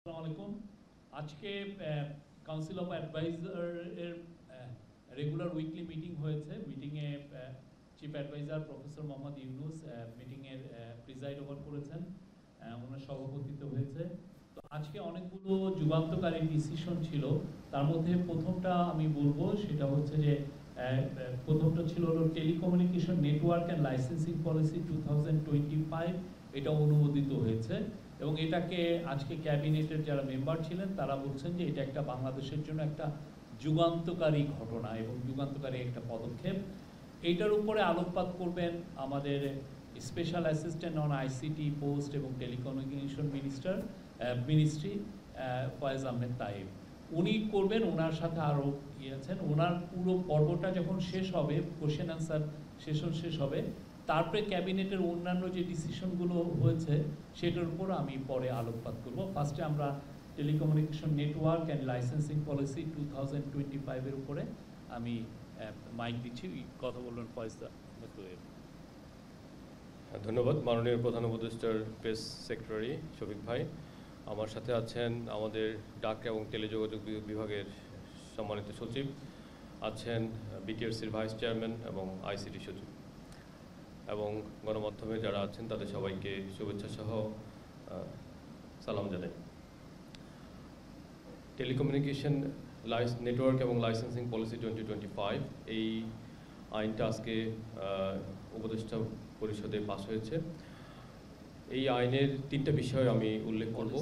আসসালামু আলাইকুম। আজকে কাউন্সিল অফ অ্যাডভাইজার এর রেগুলার উইকলি মিটিং হয়েছে। মিটিংয়ে chief adviser professor Mohammad Yunus মিটিংয়ের প্রিজাইড ওভার করেছেন, ওনার সভাপতিত্ব হয়েছে। তো আজকে অনেকগুলো যুগান্তকারী ডিসিশন ছিল। তার মধ্যে প্রথমটা আমি বলবো, সেটা হচ্ছে যে প্রথমটা ছিল হলো telecommunication network and licensing policy 2025, এটা অনুমোদিত হয়েছে এবং এটাকে আজকে ক্যাবিনেটের যারা মেম্বার ছিলেন তারা বলছেন যে এটা একটা বাংলাদেশের জন্য একটা যুগান্তকারী ঘটনা এবং যুগান্তকারী একটা পদক্ষেপ। এইটার উপরে আলোকপাত করবেন আমাদের special assistant on ICT post এবং টেলিকমিউনিকেশন মিনিস্ট্রি ফয়েজ আহমেদ তাইব। উনি করবেন, ওনার সাথে আরও আছেন। ওনার পুরো পর্বটা যখন শেষ হবে, কোশ্চেন অ্যান্সার সেশন শেষ হবে, তারপরে ক্যাবিনেটের অন্যান্য যে ডিসিশনগুলো হয়েছে সেটার উপর আমি পরে আলোকপাত করব। ফার্স্টে আমরা telecommunication network and licensing policy 2025 উপরে আমি মাইক দিচ্ছি। কথা বলবেন ফয়েজ আহমেদ তাইব। ধন্যবাদ মাননীয় প্রধান উপদেষ্টার প্রেস সেক্রেটারি শফিক ভাই। আমার সাথে আছেন আমাদের ডাক এবং টেলিযোগাযোগ বিভাগের সম্মানিত সচিব, আছেন বিটিআরসির ভাইস চেয়ারম্যান এবং আইসিটি সচিব, এবং গণমাধ্যমে যারা আছেন তাদের সবাইকে শুভেচ্ছা সহ সালাম জানাই। টেলিকমিউনিকেশন নেটওয়ার্ক এবং লাইসেন্সিং পলিসি 2025, এই আইনটা আজকে উপদেষ্টা পরিষদে পাস হয়েছে। এই আইনের তিনটা বিষয় আমি উল্লেখ করব।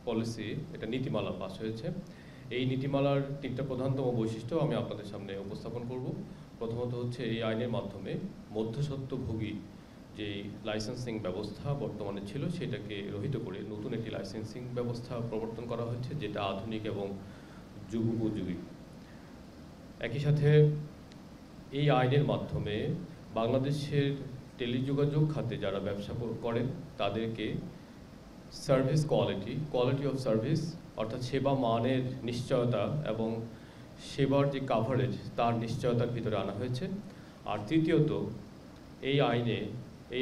পলিসি এটা নীতিমালা পাস হয়েছে। এই নীতিমালার তিনটা প্রধানতম বৈশিষ্ট্য আমি আপনাদের সামনে উপস্থাপন করব। প্রথমত হচ্ছে এই আইনের মাধ্যমে মধ্যস্বত্বভোগী যে লাইসেন্সিং ব্যবস্থা বর্তমানে ছিল সেটাকে রহিত করে নতুন একটি লাইসেন্সিং ব্যবস্থা প্রবর্তন করা হচ্ছে, যেটা আধুনিক এবং যুগোপযোগী। একই সাথে এই আইনের মাধ্যমে বাংলাদেশের টেলিযোগাযোগ খাতে যারা ব্যবসা করেন তাদেরকে সার্ভিস কোয়ালিটি অফ সার্ভিস, অর্থাৎ সেবা মানের নিশ্চয়তা এবং সেবার যে কাভারেজ তার নিশ্চয়তার ভিতরে আনা হয়েছে। আর তৃতীয়ত এই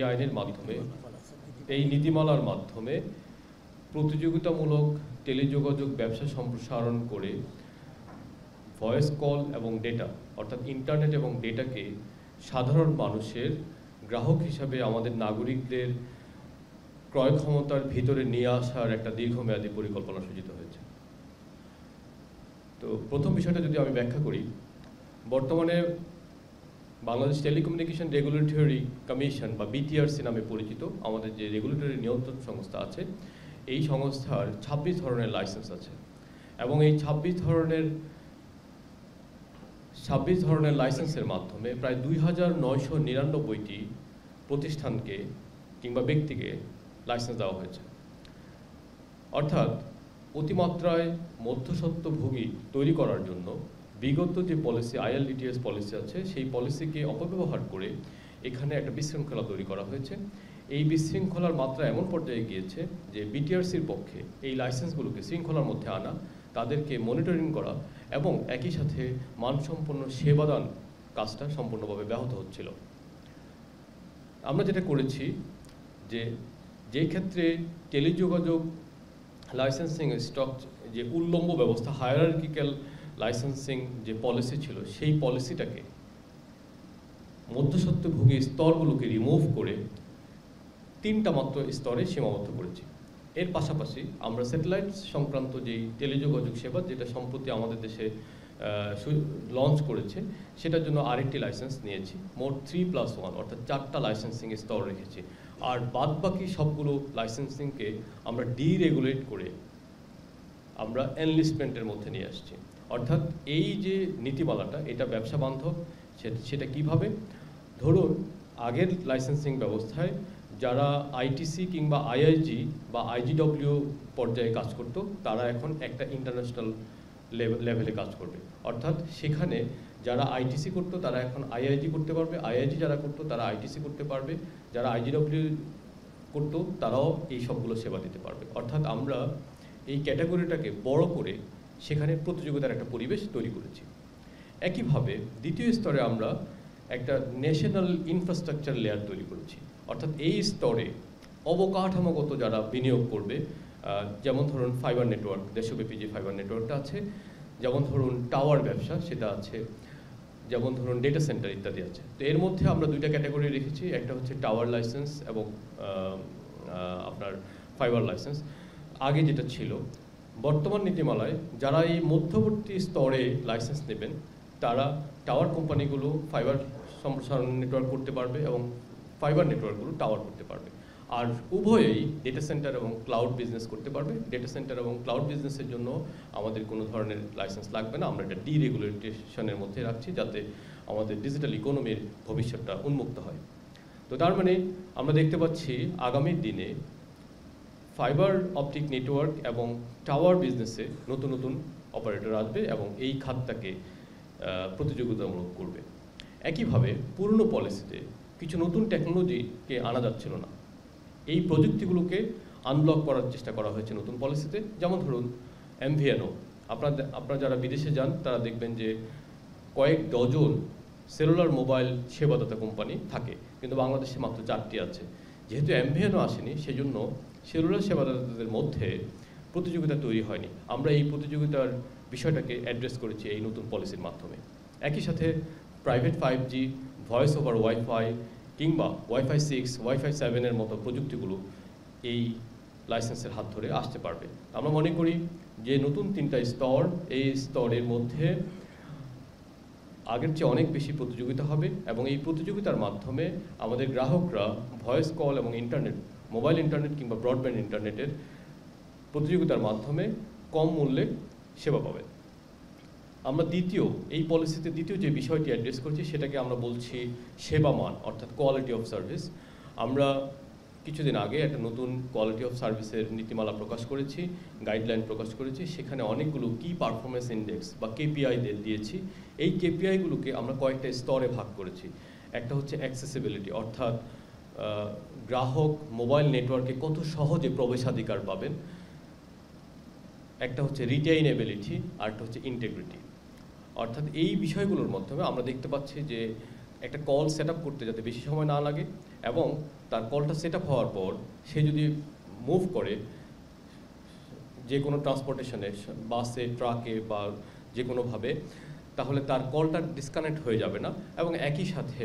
আইনের মাধ্যমে, এই নীতিমালার মাধ্যমে প্রতিযোগিতামূলক টেলিযোগাযোগ ব্যবসা সম্প্রসারণ করে ভয়েস কল এবং ডেটা, অর্থাৎ ইন্টারনেট এবং ডেটাকে সাধারণ মানুষের গ্রাহক হিসাবে আমাদের নাগরিকদের ক্রয় ক্ষমতার ভিতরে নিয়ে আসার একটা দীর্ঘমেয়াদী পরিকল্পনা সূচিত হয়েছে। তো প্রথম বিষয়টা যদি আমি ব্যাখ্যা করি, বর্তমানে বাংলাদেশ টেলিকমিউনিকেশন রেগুলেটরি কমিশন বা বিটিআরসি নামে পরিচিত আমাদের যে রেগুলেটরি নিয়ন্ত্রণ সংস্থা আছে, এই সংস্থার 26 ধরনের লাইসেন্স আছে এবং এই 26 ধরনের লাইসেন্সের মাধ্যমে প্রায় 2999টি প্রতিষ্ঠানকে কিংবা ব্যক্তিকে লাইসেন্স দেওয়া হয়েছে। অর্থাৎ অতিমাত্রায় মধ্যস্বত্বভোগী তৈরি করার জন্য বিগত যে পলিসি ILDTS পলিসি আছে, সেই পলিসিকে অপব্যবহার করে এখানে একটা বিশৃঙ্খলা তৈরি করা হয়েছে। এই বিশৃঙ্খলার মাত্রা এমন পর্যায়ে গিয়েছে যে বিটিআরসির পক্ষে এই লাইসেন্সগুলোকে শৃঙ্খলার মধ্যে আনা, তাদেরকে মনিটরিং করা এবং একই সাথে মানসম্পন্ন সেবাদান কাজটা সম্পূর্ণভাবে ব্যাহত হচ্ছিল। আমরা যেটা করেছি যেই ক্ষেত্রে টেলিযোগাযোগ লাইসেন্সিং স্টক যে উল্লম্ব ব্যবস্থা, হায়ারার্কিক্যাল লাইসেন্সিং যে পলিসি ছিল, সেই পলিসিটাকে মধ্যস্বত্বভোগী স্তরগুলোকে রিমুভ করে 3টা মাত্র স্তরে সীমাবদ্ধ করেছি। এর পাশাপাশি আমরা স্যাটেলাইট সংক্রান্ত যেই টেলিযোগাযোগ সেবা, যেটা সম্প্রতি আমাদের দেশে লঞ্চ করেছে, সেটার জন্য আরেকটি লাইসেন্স নিয়েছি। মোট 3+1 অর্থাৎ 4টা লাইসেন্সিং স্তর রেখেছি। আর বাদবাকি সবগুলো লাইসেন্সিংকে আমরা ডিরেগুলেট করে আমরা এনলিস্টমেন্টের মধ্যে নিয়ে আসছি। অর্থাৎ এই যে নীতিমালাটা, এটা ব্যবসা বান্ধব। সেটা কিভাবে? ধরুন আগের লাইসেন্সিং ব্যবস্থায় যারা আইটিসি কিংবা আইআইজি বা আইজিডব্লিউ পর্যায়ে কাজ করত, তারা এখন একটা ইন্টারন্যাশনাল লেভেলে কাজ করবে। অর্থাৎ সেখানে যারা আইটিসি করতো তারা এখন আইআইজি করতে পারবে, আইআইজি যারা করতো তারা আইটিসি করতে পারবে, যারা আইজিডব্লিউ করতো তারাও এই সবগুলো সেবা দিতে পারবে। অর্থাৎ আমরা এই ক্যাটাগরিটাকে বড় করে সেখানে প্রতিযোগিতার একটা পরিবেশ তৈরি করেছি। একইভাবে দ্বিতীয় স্তরে আমরা একটা ন্যাশনাল ইনফ্রাস্ট্রাকচার লেয়ার তৈরি করেছি। অর্থাৎ এই স্তরে অবকাঠামোগত যারা বিনিয়োগ করবে, যেমন ধরুন ফাইবার নেটওয়ার্ক, দেশব্যাপী যে ফাইবার নেটওয়ার্কটা আছে, যেমন ধরুন টাওয়ার ব্যবসা সেটা আছে, যেমন ধরুন ডেটা সেন্টার ইত্যাদি আছে। তো এর মধ্যে আমরা দুইটা ক্যাটাগরি রেখেছি, একটা হচ্ছে টাওয়ার লাইসেন্স এবং আপনার ফাইবার লাইসেন্স। আগে যেটা ছিল, বর্তমান নীতিমালায় যারা এই মধ্যবর্তী স্তরে লাইসেন্স নেবেন তারা টাওয়ার কোম্পানিগুলো ফাইবার সম্প্রসারণ নেটওয়ার্ক করতে পারবে এবং ফাইবার নেটওয়ার্কগুলো টাওয়ার করতে পারবে। আর উভয়েই ডেটা সেন্টার এবং ক্লাউড বিজনেস করতে পারবে। ডেটা সেন্টার এবং ক্লাউড বিজনেসের জন্য আমাদের কোনো ধরনের লাইসেন্স লাগবে না, আমরা এটা ডিরেগুলেশনের মধ্যে রাখছি যাতে আমাদের ডিজিটাল ইকোনমির ভবিষ্যৎটা উন্মুক্ত হয়। তো তার মানে আমরা দেখতে পাচ্ছি আগামী দিনে ফাইবার অপটিক নেটওয়ার্ক এবং টাওয়ার বিজনেসে নতুন নতুন অপারেটর আসবে এবং এই খাতটাকে প্রতিযোগিতামূলক করবে। একইভাবে পুরনো পলিসিতে কিছু নতুন টেকনোলজিকে আনা যাচ্ছিল না, এই প্রযুক্তিগুলোকে আনব্লক করার চেষ্টা করা হয়েছে নতুন পলিসিতে। যেমন ধরুন MVNO, আপনারা যারা বিদেশে যান তারা দেখবেন যে কয়েক ডজন সেলুলার মোবাইল সেবাদাতা কোম্পানি থাকে, কিন্তু বাংলাদেশে মাত্র 4টি আছে। যেহেতু MVNO আসেনি সেজন্য সেলুলার সেবাদাতাদের মধ্যে প্রতিযোগিতা তৈরি হয়নি। আমরা এই প্রতিযোগিতার বিষয়টাকে অ্যাড্রেস করেছি এই নতুন পলিসির মাধ্যমে। একই সাথে private 5G, voice over wifi কিংবা ওয়াইফাই 6, ওয়াইফাই 7 মতো প্রযুক্তিগুলো এই লাইসেন্সের হাত ধরে আসতে পারবে। আমরা মনে করি যে নতুন 3টা স্তর, এই স্তরের মধ্যে আগের চেয়ে অনেক বেশি প্রতিযোগিতা হবে এবং এই প্রতিযোগিতার মাধ্যমে আমাদের গ্রাহকরা ভয়েস কল এবং ইন্টারনেট, মোবাইল ইন্টারনেট কিংবা ব্রডব্যান্ড ইন্টারনেটের প্রতিযোগিতার মাধ্যমে কম মূল্যে সেবা পাবে। আমরা এই পলিসিতে দ্বিতীয় যে বিষয়টি অ্যাড্রেস করছি সেটাকে আমরা বলছি সেবা মান, অর্থাৎ কোয়ালিটি অফ সার্ভিস। আমরা কিছুদিন আগে একটা নতুন কোয়ালিটি অফ সার্ভিসের নীতিমালা প্রকাশ করেছি, গাইডলাইন প্রকাশ করেছি। সেখানে অনেকগুলো কি পারফরমেন্স ইন্ডেক্স বা KPI দিয়েছি। এই KPIগুলোকে আমরা কয়েকটা স্তরে ভাগ করেছি। একটা হচ্ছে অ্যাক্সেসিবিলিটি, অর্থাৎ গ্রাহক মোবাইল নেটওয়ার্কে কত সহজে প্রবেশাধিকার পাবেন। একটা হচ্ছে রিটেইনেবিলিটি, আর একটা হচ্ছে ইন্টিগ্রিটি। অর্থাৎ এই বিষয়গুলোর মাধ্যমে আমরা দেখতে পাচ্ছি যে একটা কল সেট আপ করতে যাতে বেশি সময় না লাগে এবং তার কলটা সেট আপ হওয়ার পর সে যদি মুভ করে যে কোনো ট্রান্সপোর্টেশনে, বাসে, ট্রাকে বা যে কোনোভাবে, তাহলে তার কলটা ডিসকানেক্ট হয়ে যাবে না এবং একই সাথে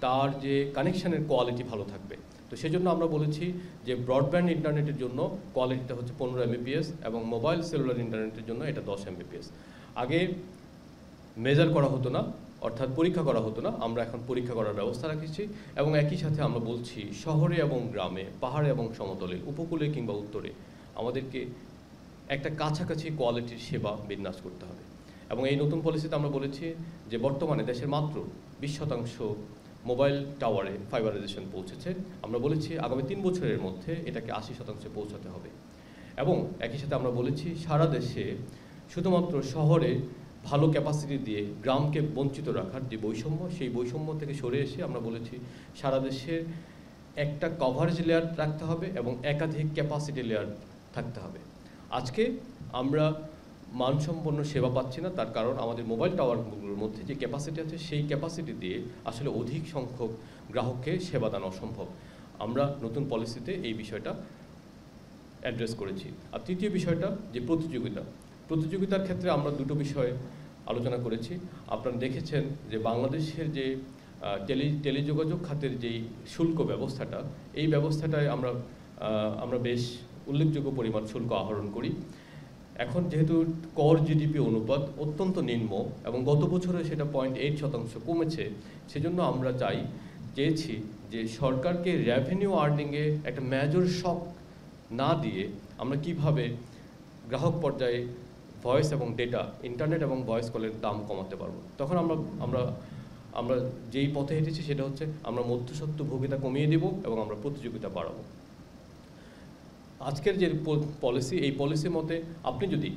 তার যে কানেকশানের কোয়ালিটি ভালো থাকবে। তো সেজন্য আমরা বলেছি যে ব্রডব্যান্ড ইন্টারনেটের জন্য কোয়ালিটিটা হচ্ছে 15 Mbps এবং মোবাইল সেলুলার ইন্টারনেটের জন্য এটা 10 Mbps। আগে মেজার করা হতো না, অর্থাৎ পরীক্ষা করা হতো না, আমরা এখন পরীক্ষা করার ব্যবস্থা রাখছি। এবং একই সাথে আমরা বলছি শহরে এবং গ্রামে, পাহাড়ে এবং সমতলে, উপকূলে কিংবা উত্তরে আমাদেরকে একটা কাছাকাছি কোয়ালিটির সেবা বিন্যাস করতে হবে। এবং এই নতুন পলিসিতে আমরা বলেছি যে বর্তমানে দেশের মাত্র 20% মোবাইল টাওয়ারে ফাইবারাইজেশন পৌঁছেছে। আমরা বলেছি আগামী 3 বছরের মধ্যে এটাকে 80% পৌঁছাতে হবে। এবং একই সাথে আমরা বলেছি সারা দেশে শুধুমাত্র শহরে ভালো ক্যাপাসিটি দিয়ে গ্রামকে বঞ্চিত রাখার যে বৈষম্য, সেই বৈষম্য থেকে সরে এসে আমরা বলেছি সারা দেশে একটা কভারেজ লেয়ার রাখতে হবে এবং একাধিক ক্যাপাসিটি লেয়ার থাকতে হবে। আজকে আমরা মানসম্পন্ন সেবা পাচ্ছি না, তার কারণ আমাদের মোবাইল টাওয়ারগুলোর মধ্যে যে ক্যাপাসিটি আছে সেই ক্যাপাসিটি দিয়ে আসলে অধিক সংখ্যক গ্রাহককে সেবা দান অসম্ভব। আমরা নতুন পলিসিতে এই বিষয়টা অ্যাড্রেস করেছি। আর তৃতীয় বিষয়টা যে প্রতিযোগিতার ক্ষেত্রে আমরা দুটো বিষয় আলোচনা করেছি। আপনারা দেখেছেন যে বাংলাদেশের যে টেলিযোগাযোগ খাতের যেই শুল্ক ব্যবস্থাটা, এই ব্যবস্থাটায় আমরা বেশ উল্লেখযোগ্য পরিমাণ শুল্ক আহরণ করি। এখন যেহেতু কর GDP অনুপাত অত্যন্ত নিম্ন এবং গত বছরে সেটা 0.8% কমেছে, সেজন্য আমরা চেয়েছি যে সরকারকে রেভিনিউ আর্নিংয়ে একটা মেজর শক না দিয়ে আমরা কিভাবে গ্রাহক পর্যায়ে ভয়েস এবং ডেটা, ইন্টারনেট এবং ভয়েস কলের দাম কমাতে পারবো। তখন আমরা যেই পথে হেঁটেছি সেটা হচ্ছে আমরা মধ্যস্বত্বভোগিতা কমিয়ে দেব এবং আমরা প্রতিযোগিতা বাড়াবো। আজকের যে পলিসি, এই পলিসি মতে আপনি যদি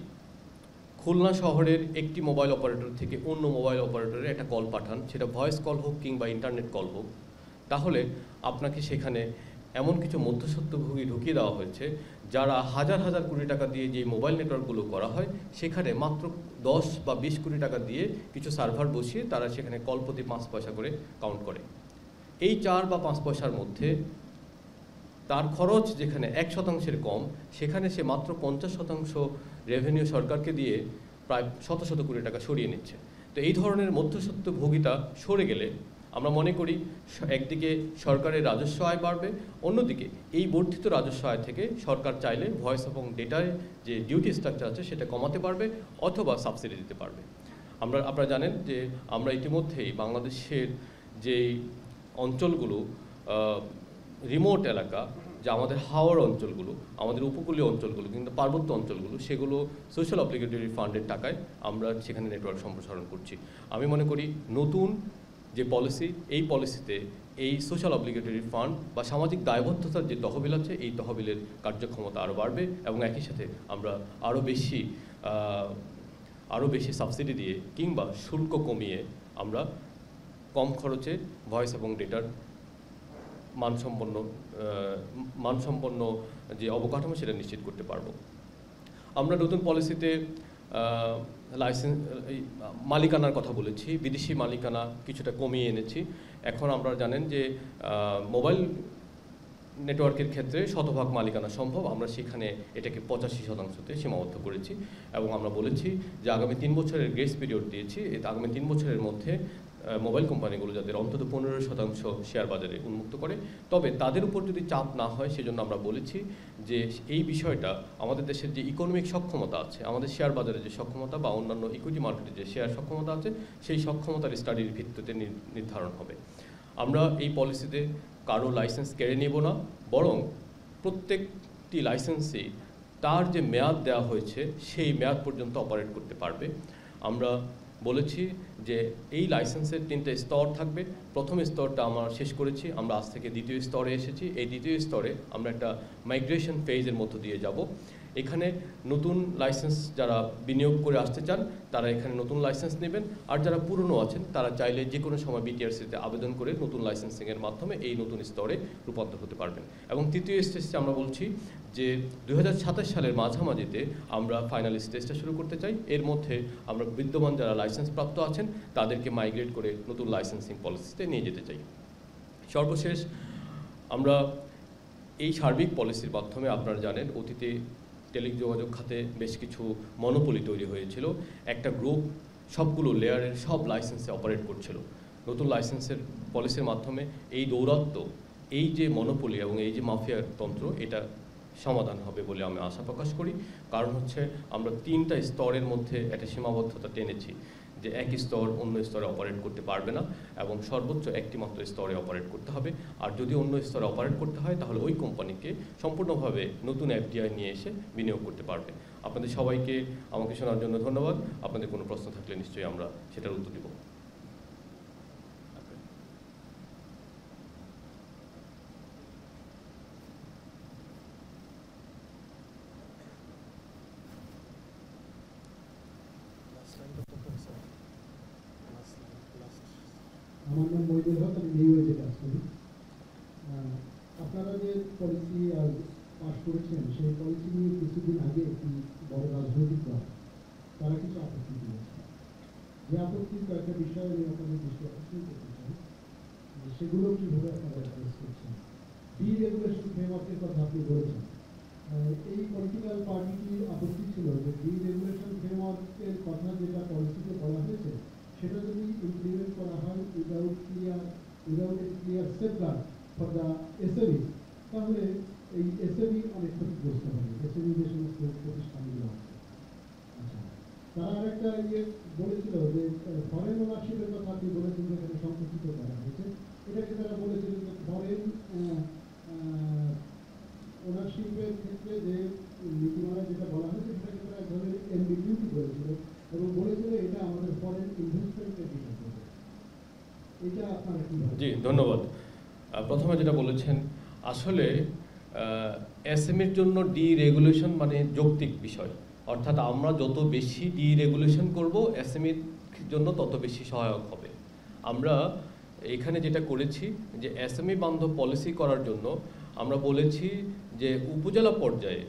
খুলনা শহরের একটি মোবাইল অপারেটর থেকে অন্য মোবাইল অপারেটরে একটা কল পাঠান, সেটা ভয়েস কল হোক কিংবা ইন্টারনেট কল হোক, তাহলে আপনাকে সেখানে এমন কিছু মধ্যস্বত্বভোগী ঢুকিয়ে দেওয়া হয়েছে যারা হাজার হাজার কোটি টাকা দিয়ে যে মোবাইল নেটওয়ার্কগুলো করা হয় সেখানে মাত্র 10 বা 20 কোটি টাকা দিয়ে কিছু সার্ভার বসিয়ে তারা সেখানে কল প্রতি 5 পয়সা করে কাউন্ট করে। এই 4 বা 5 পয়সার মধ্যে তার খরচ যেখানে 1% কম, সেখানে সে মাত্র 50% রেভিনিউ সরকারকে দিয়ে প্রায় শত শত কোটি টাকা সরিয়ে নিচ্ছে। তো এই ধরনের মধ্যস্বত্বভোগিতা সরে গেলে আমরা মনে করি একদিকে সরকারের রাজস্ব আয় বাড়বে, অন্যদিকে এই বর্ধিত রাজস্ব আয় থেকে সরকার চাইলে ভয়েস এবং ডেটায় যে ডিউটি স্ট্রাকচার আছে সেটা কমাতে পারবে অথবা সাবসিডি দিতে পারবে। আপনারা জানেন যে আমরা ইতিমধ্যেই বাংলাদেশের যে অঞ্চলগুলো রিমোট এলাকা, যা আমাদের হাওড় অঞ্চলগুলো, আমাদের উপকূলীয় অঞ্চলগুলো, কিন্তু পার্বত্য অঞ্চলগুলো, সেগুলো সোশ্যাল অব্লিগেটরি ফান্ডের টাকায় আমরা সেখানে নেটওয়ার্ক সম্প্রসারণ করছি। আমি মনে করি নতুন যে পলিসি, এই পলিসিতে এই সোশ্যাল অব্লিগেটরি ফান্ড বা সামাজিক দায়বদ্ধতার যে তহবিল আছে, এই তহবিলের কার্যক্ষমতা আরও বাড়বে এবং একই সাথে আমরা আরও বেশি সাবসিডি দিয়ে কিংবা শুল্ক কমিয়ে আমরা কম খরচে ভয়েস এবং ডেটার মানসম্পন্ন যে অবকাঠামো সেটা নিশ্চিত করতে পারবো। আমরা নতুন পলিসিতে মালিকানার কথা বলেছি, বিদেশি মালিকানা কিছুটা কমিয়ে এনেছি। এখন আপনারা জানেন যে মোবাইল নেটওয়ার্কের ক্ষেত্রে 100% মালিকানা সম্ভব, আমরা সেখানে এটাকে 85%তে সীমাবদ্ধ করেছি এবং আমরা বলেছি যে আগামী 3 বছরের গ্রেস পিরিয়ড দিয়েছি। আগামী 3 বছরের মধ্যে মোবাইল কোম্পানিগুলো যাদের অন্তত 15% শেয়ার বাজারে উন্মুক্ত করে, তবে তাদের উপর যদি চাপ না হয় সেজন্য আমরা বলেছি যে এই বিষয়টা আমাদের দেশের যে ইকোনমিক সক্ষমতা আছে, আমাদের শেয়ার বাজারে যে সক্ষমতা বা অন্যান্য ইকুইটি মার্কেটে যে শেয়ার সক্ষমতা আছে, সেই সক্ষমতার স্টাডির ভিত্তিতে নির্ধারণ হবে। আমরা এই পলিসিতে কারো লাইসেন্স কেড়ে নেব না, বরং প্রত্যেকটি লাইসেন্সই তার যে মেয়াদ দেওয়া হয়েছে সেই মেয়াদ পর্যন্ত অপারেট করতে পারবে। আমরা বলেছি যে এই লাইসেন্সের 3টে স্তর থাকবে। প্রথম স্তরটা আমরা শেষ করেছি, আমরা আজ থেকে দ্বিতীয় স্তরে এসেছি। এই দ্বিতীয় স্তরে আমরা একটা মাইগ্রেশন ফেজের মধ্য দিয়ে যাব। এখানে নতুন লাইসেন্স যারা বিনিয়োগ করে আসতে চান তারা এখানে নতুন লাইসেন্স নেবেন, আর যারা পুরনো আছেন তারা চাইলে যে কোনো সময় বিটিআরসিতে আবেদন করে নতুন লাইসেন্সিংয়ের মাধ্যমে এই নতুন স্তরে রূপান্তর হতে পারবেন। এবং তৃতীয় স্টেজে আমরা বলছি যে 2027 সালের মাঝামাঝিতে আমরা ফাইনাল স্টেজটা শুরু করতে চাই। এর মধ্যে আমরা বিদ্যমান যারা লাইসেন্স প্রাপ্ত আছেন তাদেরকে মাইগ্রেট করে নতুন লাইসেন্সিং পলিসিতে নিয়ে যেতে চাই। সর্বশেষ আমরা এই সার্বিক পলিসির মাধ্যমে, আপনারা জানেন অতীতে টেলিযোগাযোগ খাতে বেশ কিছু মনোপলি তৈরি হয়েছিল। একটা গ্রুপ সবগুলো লেয়ারের সব লাইসেন্সে অপারেট করছিল। নতুন লাইসেন্সের পলিসির মাধ্যমে এই দৌরাত্ম্য, এই যে মনোপলি এবং এই যে মাফিয়ার তন্ত্র, এটা সমাধান হবে বলে আমি আশা প্রকাশ করি। কারণ হচ্ছে আমরা 3টা স্তরের মধ্যে একটা সীমাবদ্ধতা টেনেছি যে এক স্তর অন্য স্তরে অপারেট করতে পারবে না এবং সর্বোচ্চ একটি মাত্র স্তরে অপারেট করতে হবে। আর যদি অন্য স্তরে অপারেট করতে হয় তাহলে ওই কোম্পানিকে সম্পূর্ণভাবে নতুন এফডিআই নিয়ে এসে বিনিয়োগ করতে পারবে। আপনাদের সবাইকে আমাকে শোনার জন্য ধন্যবাদ। আপনাদের কোনো প্রশ্ন থাকলে নিশ্চয়ই আমরা সেটার উত্তর দিব। আমার নাম মহিদুল হক, আমি নিউজে কাজ করি। আপনারা যে পলিসি পাস করেছেন সেই পলিসি নিয়ে কিছুদিন আগে একটি বড় রাজনৈতিক দল তারা কিছু আপত্তি তুলেছে। যে আপত্তির কয়েকটা বিষয় আমি আপনাদের দৃষ্টি আকর্ষণ করতে চাই, সেগুলো কীভাবে আপনারা অ্যাড্রেস করছেন। ডিরেগুলেশন ফ্রেমওয়ার্কের কথা আপনি বলেছেন। এই পলিটিক্যাল পার্টিটির আপত্তি ছিল যে ডিরেগুলেশন ফ্রেমওয়ার্কের কথা যেটা পলিসিতে বলা হয়েছে সেটা যদি ইমপ্লিমেন্ট করা হয় without a clear safeguard for the SME, তাহলে এই এসএমই অনেক ক্ষতিগ্রস্ত হবে। এসএমই যে সমস্ত প্রতিষ্ঠানগুলো আছে, আচ্ছা, তারা আরেকটা বলেছিল যে ফরেন ওনারশিপের কথা আপনি বলেছেন যে এখানে সংকুচিত করা হয়েছে। এটাকে তারা বলেছিল যে ফরেন ওনারশিপের ক্ষেত্রে যে নীতিমালা যেটা বলা হয়েছে সেটাকে তারা এক ধরনের এমবিগিউটি বলেছিল এবং বলেছিল এটা আমাদের ফরেন ইনভেস্টমেন্টের বিষয় হবে। এটা আপনারা কি? জি, ধন্যবাদ। প্রথমে যেটা বলেছেন, আসলে এসএমইর জন্য ডিরেগুলেশন মানে যৌক্তিক বিষয়, অর্থাৎ আমরা যত বেশি ডিরেগুলেশন করব এসএমইর জন্য তত বেশি সহায়ক হবে। আমরা এখানে যেটা করেছি যে এসএমই বান্ধব পলিসি করার জন্য আমরা বলেছি যে উপজেলা পর্যায়ে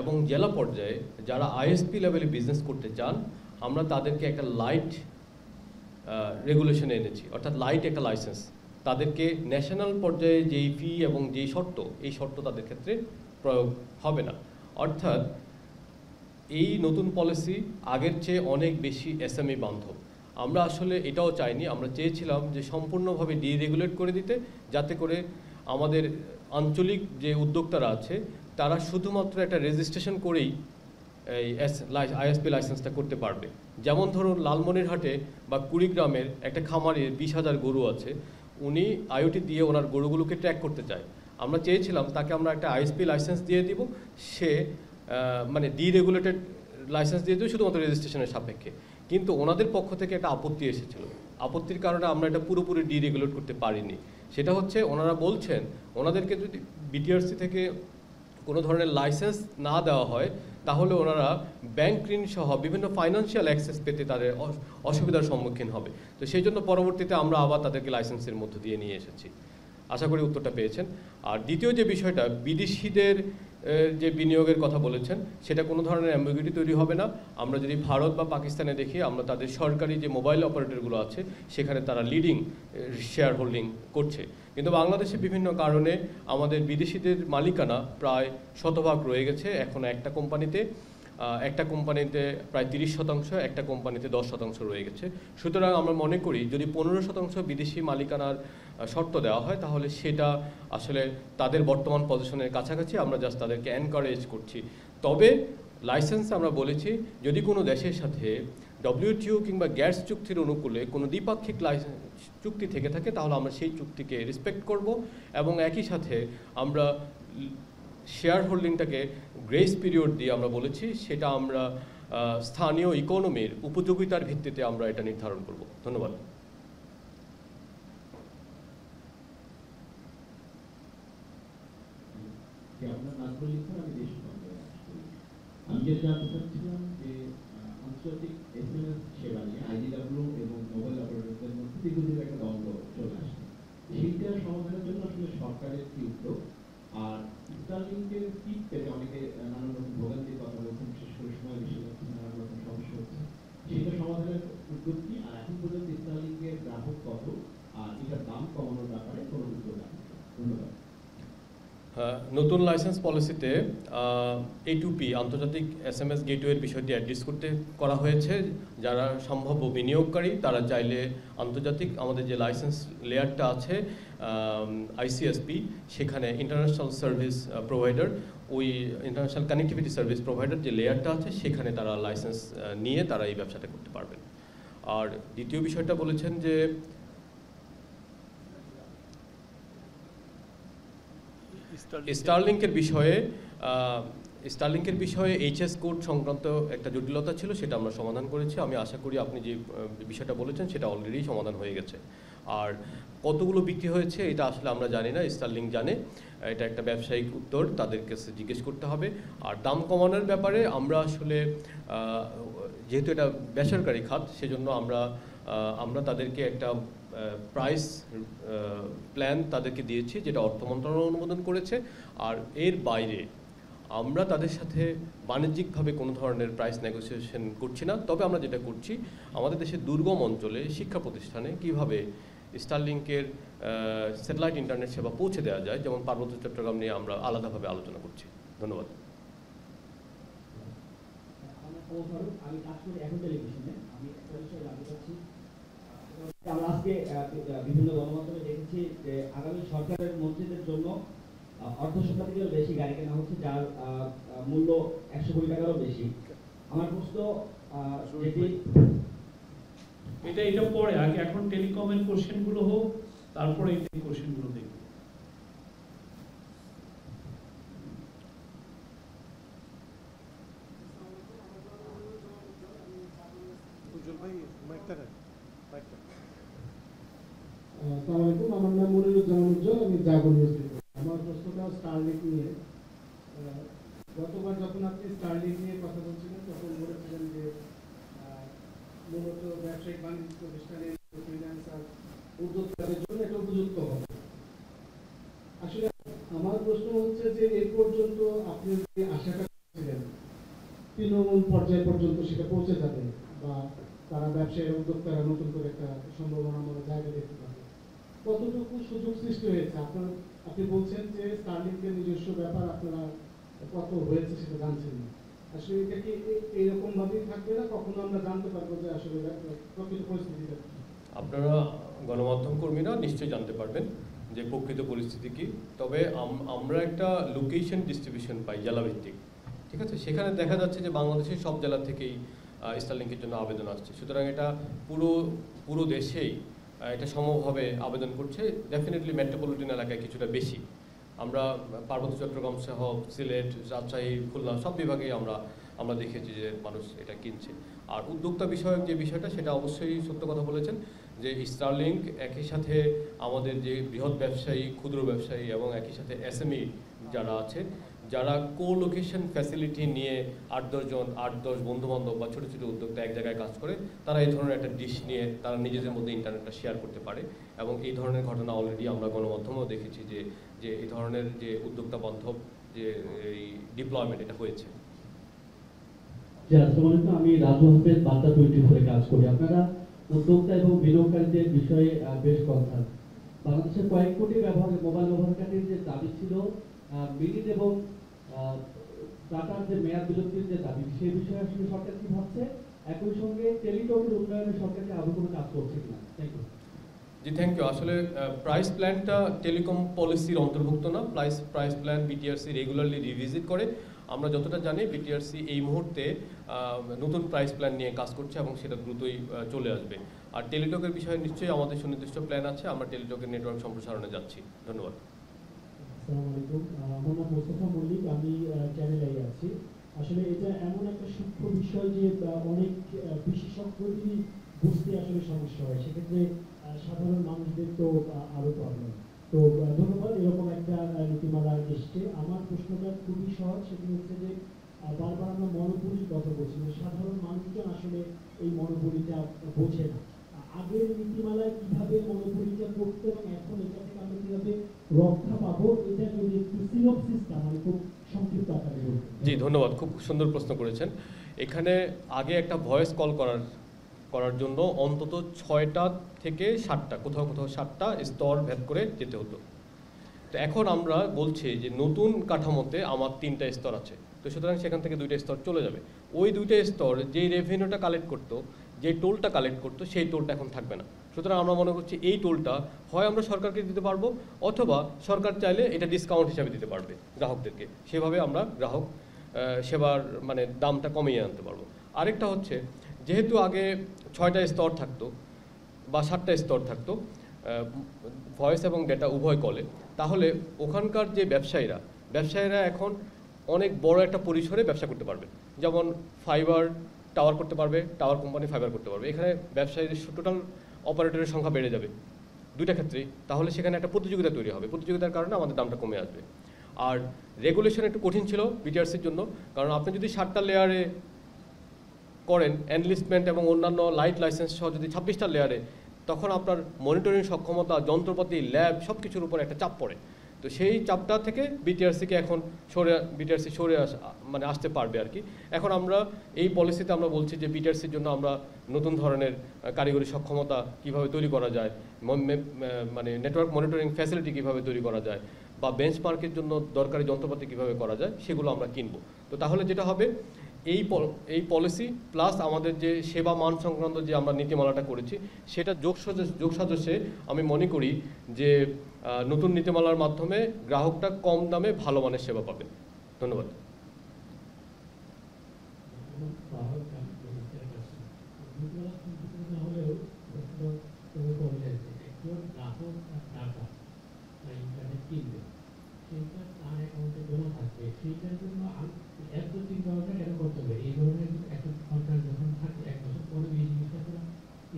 এবং জেলা পর্যায়ে যারা আইএসপি লেভেলে বিজনেস করতে চান আমরা তাদেরকে একটা লাইট রেগুলেশন এনেছি, অর্থাৎ লাইট একটা লাইসেন্স তাদেরকে ন্যাশনাল পর্যায়ে যেই ফি এবং যেই শর্ত, এই শর্ত তাদের ক্ষেত্রে প্রয়োগ হবে না। অর্থাৎ এই নতুন পলিসি আগের চেয়ে অনেক বেশি এসএমই বান্ধব। আমরা আসলে এটাও চাইনি, আমরা চেয়েছিলাম যে সম্পূর্ণভাবে ডিরেগুলেট করে দিতে, যাতে করে আমাদের আঞ্চলিক যে উদ্যোক্তারা আছে তারা শুধুমাত্র একটা রেজিস্ট্রেশন করেই এই আইএসপি লাইসেন্সটা করতে পারবে। যেমন ধরুন লালমনিরহাটে বা কুড়িগ্রামের একটা খামারে 20,000 গরু আছে, উনি আইওটি দিয়ে ওনার গরুগুলোকে ট্র্যাক করতে চায়। আমরা চেয়েছিলাম তাকে আমরা একটা আইএসপি লাইসেন্স দিয়ে দিব, সে মানে ডিরেগুলেটেড লাইসেন্স দিয়ে দেবে শুধুমাত্র রেজিস্ট্রেশনের সাপেক্ষে। কিন্তু ওনাদের পক্ষ থেকে একটা আপত্তি এসেছিল, আপত্তির কারণে আমরা এটা পুরোপুরি ডিরেগুলেট করতে পারিনি। সেটা হচ্ছে ওনারা বলছেন ওনাদেরকে যদি বিটিআরসি থেকে কোনো ধরনের লাইসেন্স না দেওয়া হয় তাহলে ওনারা ব্যাংক ঋণ সহ বিভিন্ন ফাইন্যান্সিয়াল অ্যাক্সেস পেতে তাদের অসুবিধার সম্মুখীন হবে। তো সেই জন্য পরবর্তীতে আমরা আবার তাদেরকে লাইসেন্সের মধ্য দিয়ে নিয়ে এসেছি। আশা করি উত্তরটা পেয়েছেন। আর দ্বিতীয় যে বিষয়টা, বিদেশিদের যে বিনিয়োগের কথা বলেছেন, সেটা কোনো ধরনের অ্যাম্বিগুইটি তৈরি হবে না। আমরা যদি ভারত বা পাকিস্তানে দেখি, আমরা তাদের সরকারি যে মোবাইল অপারেটরগুলো আছে সেখানে তারা লিডিং শেয়ার হোল্ডিং করছে। কিন্তু বাংলাদেশে বিভিন্ন কারণে আমাদের বিদেশিদের মালিকানা প্রায় 100% রয়ে গেছে। এখন একটা কোম্পানিতে প্রায় 30%, একটা কোম্পানিতে 10% রয়ে গেছে। সুতরাং আমরা মনে করি যদি 15% বিদেশি মালিকানার শর্ত দেওয়া হয় তাহলে সেটা আসলে তাদের বর্তমান পজিশনের কাছাকাছি। আমরা জাস্ট তাদেরকে এনকারেজ করছি। তবে লাইসেন্স আমরা বলেছি যদি কোনো দেশের সাথে ডব্লিউটিও কিংবা গ্যাটস চুক্তির অনুকূলে কোনো দ্বিপাক্ষিক চুক্তি থেকে থাকে তাহলে আমরা সেই চুক্তিকে রেসপেক্ট করব, এবং একই সাথে আমরা শেয়ার হোল্ডিংটাকে গ্রেস পিরিয়ড দিয়ে আমরা বলেছি সেটা আমরা স্থানীয় ইকোনমির উপযোগিতার ভিত্তিতে আমরা এটা নির্ধারণ করব। ধন্যবাদ। আমি যেটা জানতে চাচ্ছিলাম যে আন্তর্জাতিক এসএমএস সেবা নিয়ে আইডিডব্লিউ এবং মোবাইল অপারেটরদের মধ্যে দীর্ঘদিনের একটা দ্বন্দ্ব চলে আসছে, সেইটার সমাধানের জন্য আসলে সরকারের কি উদ্যোগ? আর স্টারলিংকের কিট পেতে অনেকে নানান রকম ভোগান্তির কথা বলছেন, বিশেষ করে সময় বেশি যাচ্ছে, নানান রকম সমস্যা হচ্ছে, সেইটা সমাধানের উদ্যোগ কি? আর এখন পর্যন্ত স্টারলিংকের গ্রাহক কত, আর এটার দাম কমানোর ব্যাপারে কোনো উদ্যোগ আছে? ধন্যবাদ। নতুন লাইসেন্স পলিসিতে A2P আন্তর্জাতিক এসএমএস গেটওয়ের বিষয়টি অ্যাড্রেস করা হয়েছে। যারা সম্ভাব্য বিনিয়োগকারী তারা চাইলে আন্তর্জাতিক আমাদের যে লাইসেন্স লেয়ারটা আছে ICSP, সেখানে ইন্টারন্যাশনাল সার্ভিস প্রোভাইডার, ওই ইন্টারন্যাশনাল কানেক্টিভিটি সার্ভিস প্রোভাইডার যে লেয়ারটা আছে সেখানে তারা লাইসেন্স নিয়ে তারা এই ব্যবসাটা করতে পারবেন। আর দ্বিতীয় বিষয়টা বলেছেন যে স্টারলিংকের বিষয়ে HS কোড সংক্রান্ত একটা জটিলতা ছিল, সেটা আমরা সমাধান করেছি। আমি আশা করি আপনি যে বিষয়টা বলেছেন সেটা অলরেডি সমাধান হয়ে গেছে। আর কতগুলো বিক্রি হয়েছে এটা আসলে আমরা জানি না, স্টারলিং জানে। এটা একটা ব্যবসায়িক উত্তর, তাদের কাছে জিজ্ঞেস করতে হবে। আর দাম কমানোর ব্যাপারে আমরা আসলে যেহেতু এটা বেসরকারি খাত সেজন্য আমরা তাদেরকে একটা প্রাইস প্ল্যান তাদেরকে দিয়েছি যেটা অর্থ মন্ত্রণালয় অনুমোদন করেছে। আর এর বাইরে আমরা তাদের সাথে বাণিজ্যিকভাবে কোনো ধরনের প্রাইস নেগোসিয়েশন করছি না। তবে আমরা যেটা করছি, আমাদের দেশের দুর্গম অঞ্চলে শিক্ষা প্রতিষ্ঠানে কিভাবে স্টারলিংকের স্যাটেলাইট ইন্টারনেট সেবা পৌঁছে দেওয়া যায়, যেমন পার্বত্য চট্টগ্রাম নিয়ে আমরা আলাদাভাবে আলোচনা করছি। ধন্যবাদ। আমি কাজ করি এখন টেলিভিশনে। আমি একটা বিষয় জানতে চাচ্ছি, আমরা আজকে বিভিন্ন গণমাধ্যমে দেখেছি যে আগামী সরকারের মন্ত্রীদের জন্য অর্ধশত থেকেও বেশি গাড়ি কেনা হচ্ছে, যার মূল্য 100 কোটি টাকারও বেশি। আমার প্রশ্ন এটা পরে, আগে এখন টেলিকমের কোশ্চেনগুলো হোক, তারপরে এই কোশ্চেনগুলো দেখব। আসসালামু আলাইকুম, আমার নাম মনিরুজ্জামান উজ্জ্বল, আমি জাগো নিউজ রিপোর্টার। আমার প্রশ্নটা স্টারলিংক নিয়ে। গতবার যখন আপনি স্টারলিংক নিয়ে কথা বলছিলেন তখন বলেছিলেন যে মূলত ব্যবসায়িক বাণিজ্য প্রতিষ্ঠানের ফ্রিল্যান্সার উদ্যোক্তাদের জন্য এটা উপযুক্ত হবে। আসলে আমার প্রশ্ন হচ্ছে যে এর পর্যন্ত আপনি যে আশাটা করেছিলেন তৃণমূল পর্যায় পর্যন্ত সেটা পৌঁছে যাবে, বা তারা ব্যবসায়ী উদ্যোক্তারা নতুন করে একটা সম্ভাবনামূলক জায়গা দেখতে পাবে, কতটুকু সুযোগ সৃষ্টি হয়েছে? আপনি বলছেন যে স্টারলিংকের নিজস্ব ব্যাপার আপনারা কত হয়েছে সেটা জানছেন না। আসলে এটা কি এইরকম ভাবেই থাকবে না? কখনো আমরা জানতে পারবো যে আসলে প্রকৃত পরিস্থিতিটা কি? আপনারা গণমাধ্যম কর্মীরা নিশ্চয়ই জানতে পারবেন যে প্রকৃত পরিস্থিতি কি। তবে আমরা একটা লোকেশন ডিস্ট্রিবিউশন পাই জেলাভিত্তিক, ঠিক আছে? সেখানে দেখা যাচ্ছে যে বাংলাদেশের সব জেলা থেকেই স্টারলিংকের জন্য আবেদন আসছে। সুতরাং এটা পুরো দেশেই এটা সমভাবে আবেদন করছে। ডেফিনেটলি মেট্রোপলিটন এলাকায় কিছুটা বেশি। আমরা পার্বত্য চট্টগ্রাম সহ সিলেট, রাজশাহী, খুলনা সব বিভাগেই আমরা দেখেছি যে মানুষ এটা কিনছে। আর উদ্যোক্তা বিষয়ক যে বিষয়টা, সেটা অবশ্যই সত্য কথা বলেছেন যে স্টারলিংক একই সাথে আমাদের যে বৃহৎ ব্যবসায়ী, ক্ষুদ্র ব্যবসায়ী এবং একই সাথে এসএমই যারা আছে, যারা কো-লোকেশন ফ্যাসিলিটি নিয়ে 8-10 বন্ধুবান্ধব বা ছোটো ছোটো উদ্যোক্তা এক জায়গায় কাজ করে, তারা এই ধরনের একটা ডিশ নিয়ে তারা নিজেদের মধ্যে ইন্টারনেটটা শেয়ার করতে পারে। এবং এই ধরনের ঘটনা অলরেডি আমরা গণমাধ্যমেও দেখেছি যে এই ধরনের যে উদ্যোক্তা বান্ধব যে এই ডিপ্লয়মেন্ট এটা হয়েছে। আসসালামু আলাইকুম, আমি রাজু আহমেদ, বার্তা 24 কাজ করি। আপনারা উদ্যোক্তা এবং বিনিয়োগকারীদের বিষয়ে বেশ কনসার্ন। বাংলাদেশের কয়েক কোটি মোবাইল ব্যবহারকারীর যে দাবি ছিল মিনিট এবং ডাটার যে মেয়াদ বিলম্বের যে দাবি, সেই বিষয়ে আসলে সরকার কি ভাবছে? একই সঙ্গে টেলিটকের উন্নয়নে সরকারকে আরো কোনো কাজ করছে কিনা? Thank you. জি, থ্যাংক ইউ। আসলে প্রাইস প্ল্যানটা টেলিকম পলিসির অন্তর্ভুক্ত না। Price plan BTRC regularly revisit করে। আমরা যতটা জানি বিটিআরসি এই মুহূর্তে নতুন প্রাইস প্ল্যান নিয়ে কাজ করছে এবং সেটা দ্রুতই চলে আসবে। আর টেলিটকের বিষয়ে নিশ্চয়ই আমাদের সুনির্দিষ্ট প্ল্যান আছে। আমরা টেলিটকের নেটওয়ার্ক সম্প্রসারণে যাচ্ছি। ধন্যবাদ। আসসালামু আলাইকুম, আমার নাম মোস্তফা মল্লিক, আমি চ্যানেল আই আছি। আসলে এটা এমন একটা সূক্ষ্ম বিষয় যে অনেক বিশেষজ্ঞদেরই বুঝতে আসলে সমস্যা হয়, সেক্ষেত্রে সাধারণ মানুষদের তো আরো প্রবলেম। তো ধন্যবাদ, এরকম একটা নীতিমালা এসছে। আমার প্রশ্নটা খুবই সহজ, সেটি হচ্ছে যে বারবার আমরা মনোপলির কথা বলছি, সাধারণ মানুষজন আসলে এই মনোপলিটা বোঝে না। আগের নীতিমালায় কিভাবে মনোপলিটা করতে এবং এখন এটা থেকে আমরা কিভাবে রক্ষা পাবো, এটা যদি একটু সিনপসিসটা মানে খুব সংক্ষিপ্ত আকারে বলতেন। জি, ধন্যবাদ। খুব সুন্দর প্রশ্ন করেছেন। এখানে আগে একটা ভয়েস কল করার জন্য অন্তত 6টা থেকে 7টা, কোথাও 7টা স্তর ভেদ করে যেতে হতো। তো এখন আমরা বলছি যে নতুন কাঠামোতে আমার 3টা স্তর আছে। তো সুতরাং সেখান থেকে 2টা স্তর চলে যাবে। ওই 2টা স্তর যেই রেভিনিউটা কালেক্ট করতো, যে টোলটা কালেক্ট করতো, সেই টোলটা এখন থাকবে না। সুতরাং আমরা মনে করছি এই টোলটা হয় আমরা সরকারকে দিতে পারবো, অথবা সরকার চাইলে এটা ডিসকাউন্ট হিসাবে দিতে পারবে গ্রাহকদেরকে। সেভাবে আমরা গ্রাহক সেবার মানে দামটা কমিয়ে আনতে পারবো। আরেকটা হচ্ছে, যেহেতু আগে 6টা স্তর থাকতো বা 7টা স্তর থাকতো ভয়েস এবং ডেটা উভয় কলে, তাহলে ওখানকার যে ব্যবসায়ীরা এখন অনেক বড় একটা পরিসরে ব্যবসা করতে পারবে। যেমন ফাইবার টাওয়ার করতে পারবে, টাওয়ার কোম্পানি ফাইবার করতে পারবে। এখানে ব্যবসায়ীদের টোটাল অপারেটরের সংখ্যা বেড়ে যাবে 2টা ক্ষেত্রেই। তাহলে সেখানে একটা প্রতিযোগিতা তৈরি হবে। প্রতিযোগিতার কারণে আমাদের দামটা কমে আসবে। আর রেগুলেশন একটু কঠিন ছিল বিটিআরসির জন্য, কারণ আপনি যদি 7টা লেয়ারে করেন, এনলিস্টমেন্ট এবং অন্যান্য লাইট লাইসেন্স সহ যদি 26টা লেয়ারে, তখন আপনার মনিটরিং সক্ষমতা, যন্ত্রপাতি, ল্যাব সব কিছুর উপর একটা চাপ পড়ে। তো সেই চাপটা থেকে বিটিআরসিকে এখন বিটিআরসি সরে আসতে পারবে আর কি। এখন আমরা এই পলিসিতে আমরা বলছি যে বিটিআরসির জন্য আমরা নতুন ধরনের কারিগরি সক্ষমতা কিভাবে তৈরি করা যায়, মানে নেটওয়ার্ক মনিটরিং ফ্যাসিলিটি কিভাবে তৈরি করা যায়, বা বেঞ্চমার্কের জন্য দরকারি যন্ত্রপাতি কিভাবে করা যায়, সেগুলো আমরা কিনবো। তো তাহলে যেটা হবে, এই পলিসি প্লাস আমাদের যে সেবা মান সংক্রান্ত যে আমরা নীতিমালাটা করেছি, সেটা যোগসাজশে আমি মনে করি যে নতুন নীতিমালার মাধ্যমে গ্রাহকটা কম দামে ভালো মানের সেবা পাবে। ধন্যবাদ। সেইটার জন্য এত চিন্তাভাবনা কেন করতে হবে? এই ধরনের একটা সরকার যখন থাকে 1 বছর পরে এই জিনিসটা তারা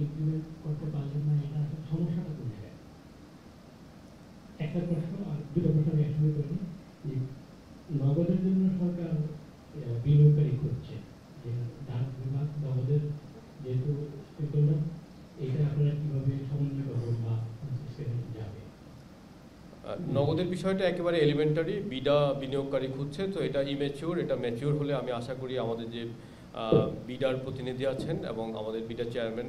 ইমপ্লিমেন্ট করতে পারলেন না, এটা আসলে সমস্যাটা কোন জায়গায়? একটা প্রশ্ন আর 2টা প্রশ্ন আমি একসঙ্গে করি। নগদের জন্য সরকার বিনিয়োগকারী করছে, যে ডাক বিভাগ নগদের যেহেতু এটা আপনারা কিভাবে সমন্বয় করবেন বা যাবে? নগদের বিষয়টা একেবারে এলিমেন্টারি। বিডা বিনিয়োগকারী খুঁজছে, তো এটা ইমেচিওর। এটা ম্যাচিওর হলে আমি আশা করি আমাদের যে বিডার প্রতিনিধি আছেন এবং আমাদের বিডার চেয়ারম্যান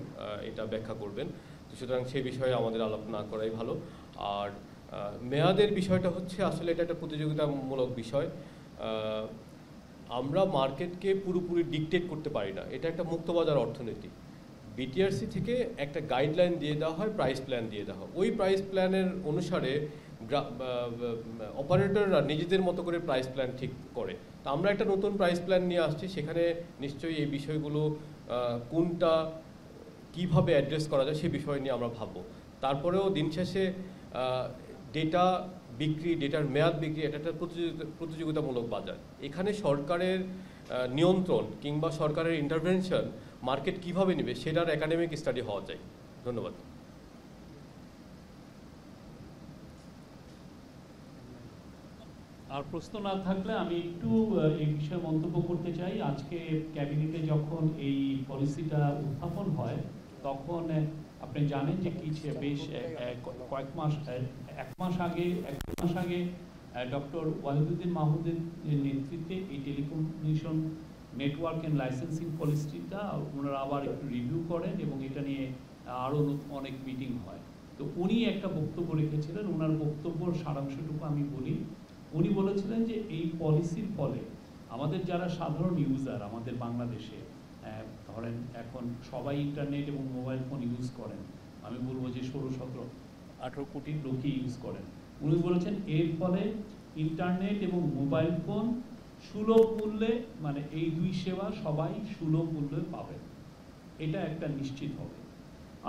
এটা ব্যাখ্যা করবেন। তো সুতরাং সেই বিষয়ে আমাদের আলাপ না করাই ভালো। আর মেয়াদের বিষয়টা হচ্ছে আসলে এটা একটা প্রতিযোগিতামূলক বিষয়। আমরা মার্কেটকে পুরোপুরি ডিকটেট করতে পারি না, এটা একটা মুক্তবাজার অর্থনীতি। বিটিআরসি থেকে একটা গাইডলাইন দিয়ে দেওয়া হয়, প্রাইস প্ল্যান দিয়ে দেওয়া হয়। ওই প্রাইস প্ল্যানের অনুসারে অপারেটররা নিজেদের মতো করে প্রাইস প্ল্যান ঠিক করে। তো আমরা একটা নতুন প্রাইস প্ল্যান নিয়ে আসছি, সেখানে নিশ্চয়ই এই বিষয়গুলো কোনটা কিভাবে অ্যাড্রেস করা যায় সেই বিষয় নিয়ে আমরা ভাববো। তারপরেও দিন শেষে ডেটা বিক্রি, ডেটার মেয়াদ বিক্রি, এটা একটা প্রতিযোগিতামূলক বাজার। এখানে সরকারের নিয়ন্ত্রণ কিংবা সরকারের ইন্টারভেনশন মার্কেট কিভাবে নেবে সেটার একাডেমিক স্টাডি হওয়া চাই। ধন্যবাদ। আর প্রশ্ন না থাকলে আমি একটু এই বিষয়ে মন্তব্য করতে চাই। আজকে ক্যাবিনেটে যখন এই পলিসিটা উত্থাপন হয় তখন আপনি জানেন যে বেশ এক মাস আগে ডক্টর ওয়াহিদুদ্দিন মাহমুদের নেতৃত্বে এই টেলিকমিউনিকেশন নেটওয়ার্ক অ্যান্ড লাইসেন্সিং পলিসিটা ওনারা আবার একটু রিভিউ করেন এবং এটা নিয়ে আরও অনেক মিটিং হয়। তো উনি একটা বক্তব্য রেখেছিলেন, ওনার বক্তব্যর সারাংশটুকু আমি বলি। উনি বলেছিলেন যে এই পলিসির ফলে আমাদের যারা সাধারণ ইউজার আমাদের বাংলাদেশে, ধরেন এখন সবাই ইন্টারনেট এবং মোবাইল ফোন ইউজ করেন, আমি বলবো যে 16-17-18 কোটি লোকই ইউজ করেন। উনি বলেছেন এর ফলে ইন্টারনেট এবং মোবাইল ফোন সুলভ মূল্যে, মানে এই দুই সেবা সবাই সুলভ মূল্যে পাবেন, এটা একটা নিশ্চিত হবে।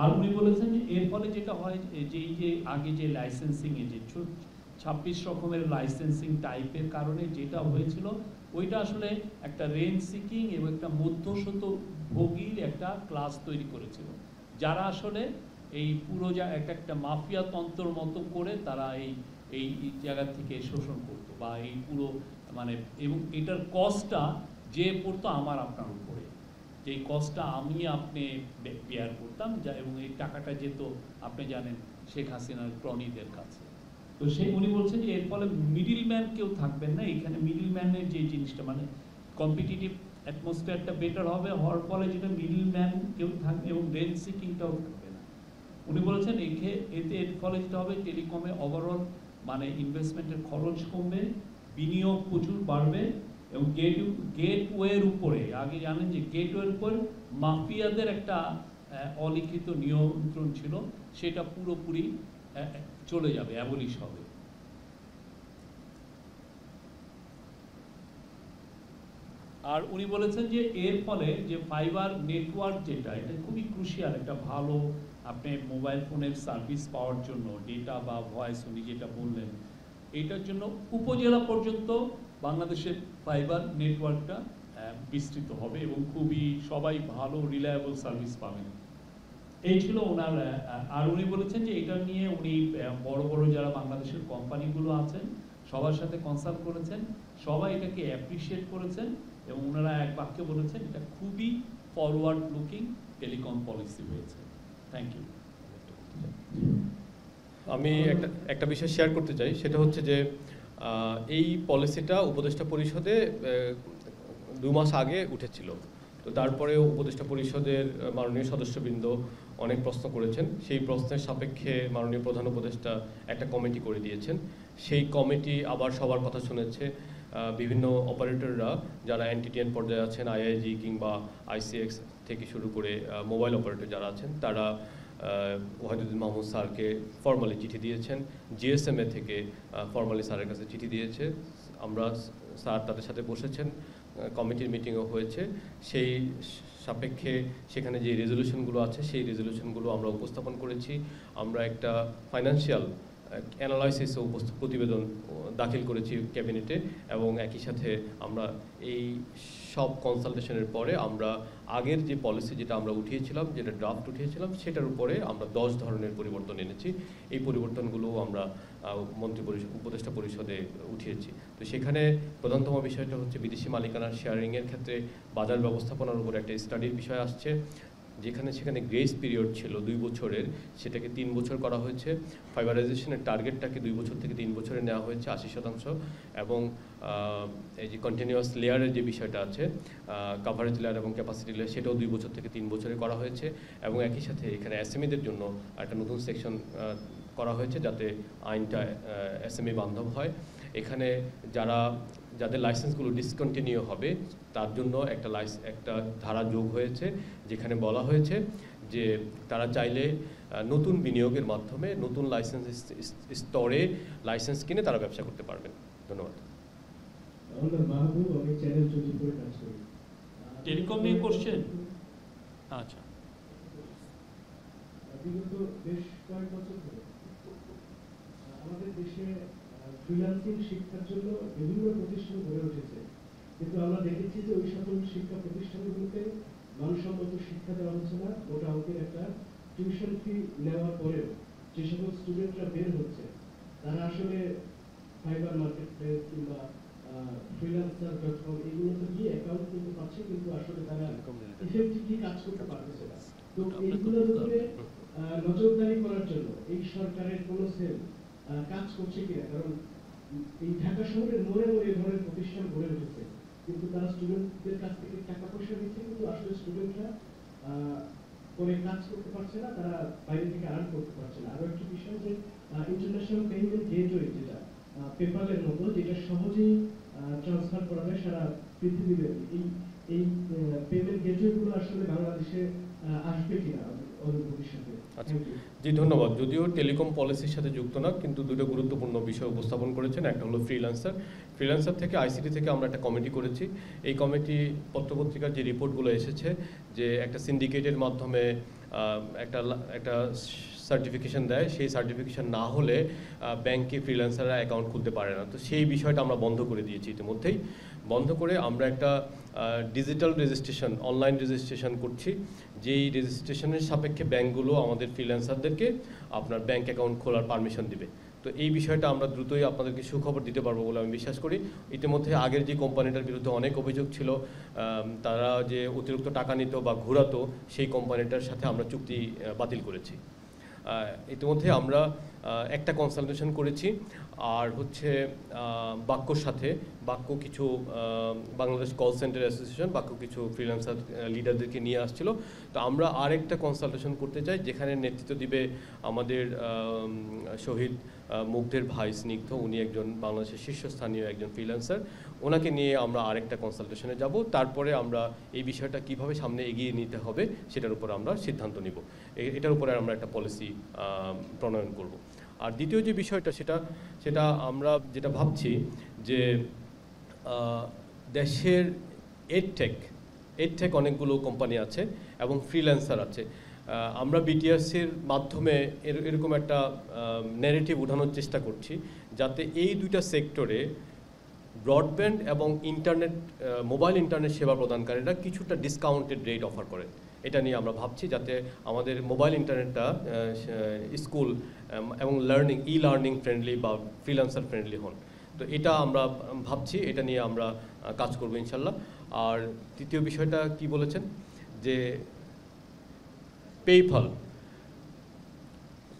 আর উনি বলেছেন যে এর ফলে যেটা হয় যে এই যে আগে যে লাইসেন্সিংয়ে যে 26 রকমের লাইসেন্সিং টাইপের কারণে যেটা হয়েছিল ওইটা আসলে একটা রেঞ্জ সিকিং এবং একটা মধ্যস্বত্ব ভোগীর একটা ক্লাস তৈরি করেছিল, যারা আসলে এই পুরো একটা মাফিয়া তন্ত্রের মতো করে তারা এই জায়গা থেকে শোষণ করতো বা এই পুরো মানে, এবং এটার কস্টটা যে পড়তো আমার আপনার উপরে, যে কস্টটা আমি আপনি বেয়ার করতাম এবং এই টাকাটা যেত আপনি জানেন শেখ হাসিনার ক্রনিদের কাছে। তো উনি বলছেন যে এর ফলে মিডিল ম্যান কেউ থাকবেন না। এখানে মিডিল ম্যানের যে জিনিসটা মানে কম্পিটিটিভ অ্যাটমসফিয়ারটা বেটার হবে, হওয়ার ফলে যেটা মিডিল ম্যান কেউ থাকবে এবং রেঞ্জ সিকিংটাও থাকবে না। উনি বলেছেন এতে এর ফলে যেটা হবে টেলিকমে ওভারঅল মানে ইনভেস্টমেন্টের খরচ কমবে, বিনিয়োগ প্রচুর বাড়বে এবং গেটওয়ের উপরে, আগে জানেন যে গেটওয়ের উপর মাফিয়াদের একটা অলিখিত নিয়ন্ত্রণ ছিল, সেটা পুরোপুরি চলে যাবে, অ্যাবলিশ হবে। আর উনি বলেছেন যে এর ফলে যে ফাইবার নেটওয়ার্ক যেটা, এটা খুবই ক্রুশিয়াল, একটা ভালো আপনি মোবাইল ফোনের সার্ভিস পাওয়ার জন্য ডেটা বা ভয়েস উনি যেটা বললেন, এইটার জন্য উপজেলা পর্যন্ত বাংলাদেশের ফাইবার নেটওয়ার্কটা বিস্তৃত হবে এবং খুবই সবাই ভালো রিলায়েবল সার্ভিস পাবেন। এই ছিল ওনার। আর উনি বলেছেন যে এটা নিয়ে উনি বড় বড় যারা বাংলাদেশের কোম্পানিগুলো আছেন সবার সাথে কনসাল্ট করেছেন, সবাই এটাকে অ্যাপ্রিসিয়েট করেছেন এবং ওনারা এক বাক্যে বলেছেন এটা খুবই ফরওয়ার্ড লুকিং টেলিকম পলিসি হয়েছে। Thank you. আমি একটা বিষয় শেয়ার করতে চাই, সেটা হচ্ছে যে এই পলিসিটা উপদেষ্টা পরিষদে 2 মাস আগে উঠেছিল। তো তারপরে উপদেষ্টা পরিষদের মাননীয় সদস্যবৃন্দ অনেক প্রশ্ন করেছেন, সেই প্রশ্নের সাপেক্ষে মাননীয় প্রধান উপদেষ্টা একটা কমিটি করে দিয়েছেন। সেই কমিটি আবার সবার কথা শুনেছে। বিভিন্ন অপারেটররা যারা এনটিটিএন পর্যায়ে আছেন, আইআইজি কিংবা আইসিএক্স থেকে শুরু করে মোবাইল অপারেটর যারা আছেন, তারা ওয়াহিদুদ্দিন মাহমুদ স্যারকে ফর্মালি চিঠি দিয়েছেন। জিএসএমএ থেকে ফর্মালি স্যারের কাছে চিঠি দিয়েছে। আমরা স্যার তাদের সাথে বসেছেন, কমিটির মিটিংও হয়েছে। সেই সাপেক্ষে সেখানে যে রেজলিউশনগুলো আছে সেই রেজলিউশনগুলো আমরা উপস্থাপন করেছি। আমরা একটা ফাইন্যান্সিয়াল অ্যানালাইসিস ও প্রতিবেদন দাখিল করেছি ক্যাবিনেটে এবং একই সাথে আমরা এই সব কনসালটেশনের পরে আমরা আগের যে পলিসি যেটা আমরা উঠিয়েছিলাম, যেটা ড্রাফট উঠিয়েছিলাম, সেটার উপরে আমরা 10 ধরনের পরিবর্তন এনেছি। এই পরিবর্তনগুলো আমরা উপদেষ্টা পরিষদে উঠিয়েছি। তো সেখানে প্রধানতম বিষয়টা হচ্ছে বিদেশি মালিকানার শেয়ারিংয়ের ক্ষেত্রে বাজার ব্যবস্থাপনার উপর একটা স্টাডির বিষয় আসছে। যেখানে সেখানে গ্রেস পিরিয়ড ছিল 2 বছরের, সেটাকে 3 বছর করা হয়েছে। ফাইবারাইজেশনের টার্গেটটাকে 2 বছর থেকে 3 বছরে নেওয়া হয়েছে 80%, এবং এই যে কন্টিনিউয়াস লেয়ারের যে বিষয়টা আছে, কাভারেজ লেয়ার এবং ক্যাপাসিটি লেয়ার, সেটাও 2 বছর থেকে 3 বছরে করা হয়েছে। এবং একই সাথে এখানে এসএমইদের জন্য একটা নতুন সেকশন করা হয়েছে যাতে আইনটা এসএমই বান্ধব হয়। এখানে যাদের লাইসেন্সগুলো ডিসকন্টিনিউ হবে তার জন্য একটা ধারা যোগ হয়েছে, যেখানে বলা হয়েছে যে তারা চাইলে নতুন বিনিয়োগের মাধ্যমে নতুন লাইসেন্স স্তরে লাইসেন্স কিনে তারা ব্যবসা করতে পারবেন। ধন্যবাদ। আমার নাম মাহবুব, আমি চ্যানেল 24 কাজ করি। টেলিকম নিয়ে কোশ্চেন? আচ্ছা, বিগত বেশ কয়েক বছর ধরে আমাদের দেশে ফ্রিল্যান্সিং শিক্ষার জন্য বিভিন্ন প্রতিষ্ঠান গড়ে উঠেছে, কিন্তু আমরা দেখেছি যে ওই সকল শিক্ষা প্রতিষ্ঠানগুলোতে মানসম্মত শিক্ষা দেওয়া হচ্ছে না। ওটা আমাদের একটা টিউশন ফি নেওয়ার পরেও যে সকল স্টুডেন্টরা বের হচ্ছে তারা আসলে ফাইবার মার্কেট প্লেস কিংবা freelancer.com এগুলোতে গিয়ে অ্যাকাউন্ট করতে পারছে, কিন্তু আসলে তারা ইফেক্টিভলি কাজ করতে পারতেছে না। তো এইগুলোর উপরে নজরদারি করার জন্য এই সরকারের কোনো সেল কাজ করছে কিনা? কারণ এই ঢাকা শহরের মোড়ে মোড়ে এই ধরনের প্রতিষ্ঠান গড়ে উঠেছে, কিন্তু তারা স্টুডেন্টদের কাছ থেকে টাকা পয়সা নিচ্ছে, কিন্তু আসলে স্টুডেন্টরা করে কাজ করতে পারছে না, তারা বাইরে থেকে আর্ন করতে পারছে না। আরো একটি বিষয় যে ইন্টারন্যাশনাল পেমেন্ট গেটওয়ে, যেটা পেপালের মতো, যেটা সহজেই ট্রান্সফার করা যায় সারা পৃথিবীতে, এই পেমেন্ট গেটওয়েগুলো আসলে বাংলাদেশে আসবে কিনা ভবিষ্যতে? আচ্ছা, জি ধন্যবাদ। যদিও টেলিকম পলিসির সাথে যুক্ত না, কিন্তু দুটো গুরুত্বপূর্ণ বিষয় উপস্থাপন করেছেন। একটা হলো ফ্রিল্যান্সার থেকে আইসিটি থেকে আমরা একটা কমিটি করেছি। এই কমিটি পত্রপত্রিকার যে রিপোর্টগুলো এসেছে যে একটা সিন্ডিকেটের মাধ্যমে একটা সার্টিফিকেশন দেয়, সেই সার্টিফিকেশন না হলে ব্যাংকে ফ্রিল্যান্সাররা অ্যাকাউন্ট খুলতে পারে না। তো সেই বিষয়টা আমরা বন্ধ করে দিয়েছি ইতিমধ্যেই। বন্ধ করে আমরা একটা ডিজিটাল রেজিস্ট্রেশন, অনলাইন রেজিস্ট্রেশন করছি, যেই রেজিস্ট্রেশনের সাপেক্ষে ব্যাংকগুলো আমাদের ফ্রিল্যান্সারদেরকে আপনার ব্যাংক অ্যাকাউন্ট খোলার পারমিশন দিবে। তো এই বিষয়টা আমরা দ্রুতই আপনাদেরকে সুখবর দিতে পারবো বলে আমি বিশ্বাস করি। ইতিমধ্যে আগের যে কোম্পানিটার বিরুদ্ধে অনেক অভিযোগ ছিল, তারা যে অতিরিক্ত টাকা নিত বা ঘোরাতো, সেই কোম্পানিটার সাথে আমরা চুক্তি বাতিল করেছি। ইতিমধ্যে আমরা একটা কনসালটেশন করেছি, আর হচ্ছে বাক্যর সাথে কিছু বাংলাদেশ কল সেন্টার অ্যাসোসিয়েশন কিছু ফ্রিল্যান্সার লিডারদেরকে নিয়ে আসছিল। তো আমরা আরেকটা কনসালটেশন করতে চাই, যেখানে নেতৃত্ব দিবে আমাদের শহীদ মুগ্ধের ভাই স্নিগ্ধ, উনি একজন বাংলাদেশের শীর্ষস্থানীয় একজন ফ্রিল্যান্সার। ওনাকে নিয়ে আমরা আরেকটা কনসালটেশনে যাব। তারপরে আমরা এই বিষয়টা কিভাবে সামনে এগিয়ে নিতে হবে সেটার উপর আমরা সিদ্ধান্ত নিব। এটার উপরে আমরা একটা পলিসি প্রণয়ন করব। আর দ্বিতীয় যে বিষয়টা সেটা আমরা যেটা ভাবছি যে দেশের এডটেক অনেকগুলো কোম্পানি আছে এবং ফ্রিল্যান্সার আছে। আমরা বিটিআরসির মাধ্যমে এরকম একটা ন্যারেটিভ উঠানোর চেষ্টা করছি, যাতে এই দুইটা সেক্টরে ব্রডব্যান্ড এবং মোবাইল ইন্টারনেট সেবা প্রদানকারীরা কিছুটা ডিসকাউন্টেড রেট অফার করে। এটা নিয়ে আমরা ভাবছি যাতে আমাদের মোবাইল ইন্টারনেটটা স্কুল এবং লার্নিং ফ্রেন্ডলি বা ফ্রিল্যান্সার ফ্রেন্ডলি হন। তো এটা আমরা ভাবছি, এটা নিয়ে আমরা কাজ করব ইনশাল্লাহ। আর তৃতীয় বিষয়টা কি বলেছেন যে পেইপাল,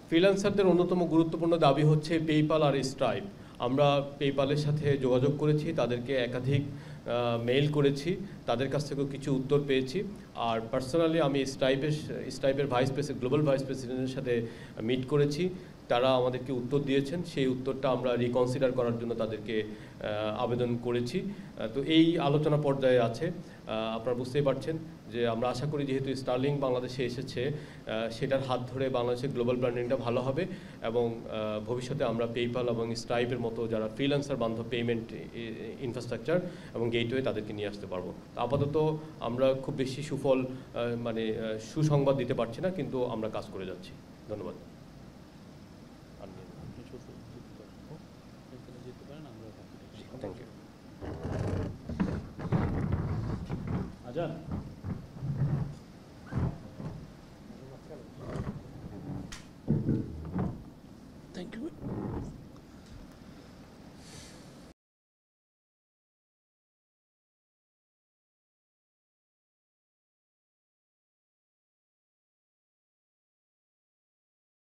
ফ্রিল্যান্সারদের অন্যতম গুরুত্বপূর্ণ দাবি হচ্ছে পেইপাল আর স্ট্রাইপ। আমরা পেইপালের সাথে যোগাযোগ করেছি, তাদেরকে একাধিক মেইল করেছি, তাদের কাছ থেকেও কিছু উত্তর পেয়েছি। আর পার্সোনালি আমি স্ট্রাইপের গ্লোবাল ভাইস প্রেসিডেন্টের সাথে মিট করেছি, তারা আমাদেরকে উত্তর দিয়েছেন। সেই উত্তরটা আমরা রিকনসিডার করার জন্য তাদেরকে আবেদন করেছি। তো এই আলোচনা পর্যায়ে আছে। আপনারা বুঝতেই পারছেন যে আমরা আশা করি যেহেতু স্টারলিংক বাংলাদেশে এসেছে, সেটার হাত ধরে বাংলাদেশের গ্লোবাল ব্র্যান্ডিংটা ভালো হবে এবং ভবিষ্যতে আমরা পেইপাল এবং স্ট্রাইপের মতো যারা ফ্রিল্যান্সার বান্ধব পেমেন্ট ইনফ্রাস্ট্রাকচার এবং গেটওয়ে তাদেরকে নিয়ে আসতে পারবো। আপাতত আমরা খুব বেশি সুসংবাদ দিতে পারছি না, কিন্তু আমরা কাজ করে যাচ্ছি। ধন্যবাদ। আজান।